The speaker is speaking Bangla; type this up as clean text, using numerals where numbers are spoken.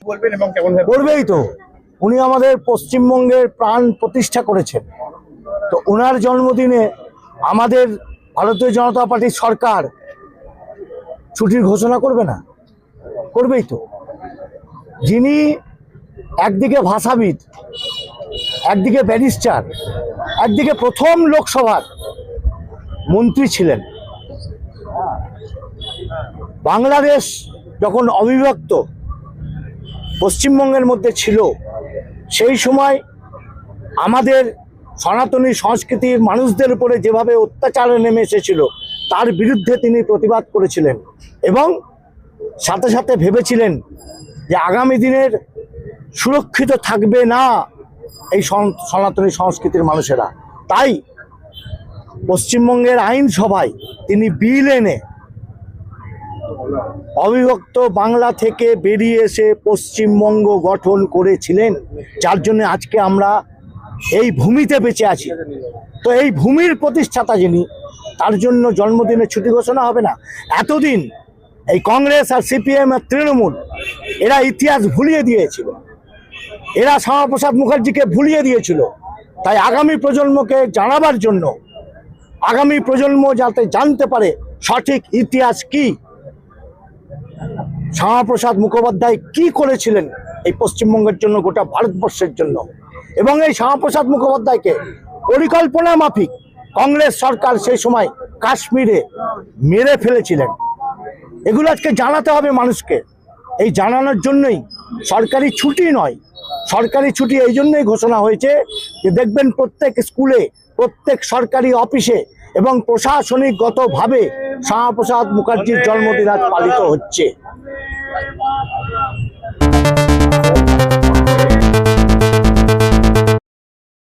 বলবেন এবং কেমন করবেই তো। উনি আমাদের পশ্চিমবঙ্গের প্রাণ প্রতিষ্ঠা করেছেন, তো ওনার জন্মদিনে আমাদের ভারতীয় জনতা পার্টির সরকার ছুটির ঘোষণা করবে না? করবেই তো। যিনি একদিকে ভাষাবিদ, একদিকে ব্যারিস্টার, একদিকে প্রথম লোকসভার মন্ত্রী ছিলেন। বাংলাদেশ যখন অবিভক্ত পশ্চিমবঙ্গের মধ্যে ছিল, সেই সময় আমাদের সনাতনী সংস্কৃতির মানুষদের উপরে যেভাবে অত্যাচারে নেমে এসেছিল তার বিরুদ্ধে তিনি প্রতিবাদ করেছিলেন এবং সাথে সাথে ভেবেছিলেন যে আগামী দিনের সুরক্ষিত থাকবে না এই সনাতনী সংস্কৃতির মানুষেরা। তাই পশ্চিমবঙ্গের আইনসভায় তিনি বিল এনে অবিভক্ত বাংলা থেকে বেরিয়ে এসে পশ্চিমবঙ্গ গঠন করেছিলেন, যার জন্য আজকে আমরা এই ভূমিতে বেঁচে আছি। তো এই ভূমির প্রতিষ্ঠাতা যিনি, তার জন্য জন্মদিনে ছুটি ঘোষণা হবে না? এতদিন এই কংগ্রেস আর সিপিএম আর তৃণমূল এরা ইতিহাস ভুলিয়ে দিয়েছিল, এরা শ্যামাপ্রসাদ মুখার্জিকে ভুলিয়ে দিয়েছিল। তাই আগামী প্রজন্মকে জানাবার জন্য, আগামী প্রজন্ম যাতে জানতে পারে সঠিক ইতিহাস কি, শ্যামাপ্রসাদ মুখোপাধ্যায় কি করেছিলেন এই পশ্চিমবঙ্গের জন্য, গোটা ভারতবর্ষের জন্য, এবং এই শ্যামাপ্রসাদ মুখোপাধ্যায়কে পরিকল্পনা মাফিক কংগ্রেস সরকার সেই সময় কাশ্মীরে মেরে ফেলেছিলেন। এগুলো আজকে জানাতে হবে মানুষকে। এই জানানোর জন্যই সরকারি ছুটি নয়, সরকারি ছুটি এই জন্যই ঘোষণা হয়েছে যে দেখবেন প্রত্যেক স্কুলে, প্রত্যেক সরকারি অফিসে এবং প্রশাসনিকগতভাবে শ্যামাপ্রসাদ মুখার্জির জন্মদিন আজ পালিত হচ্ছে।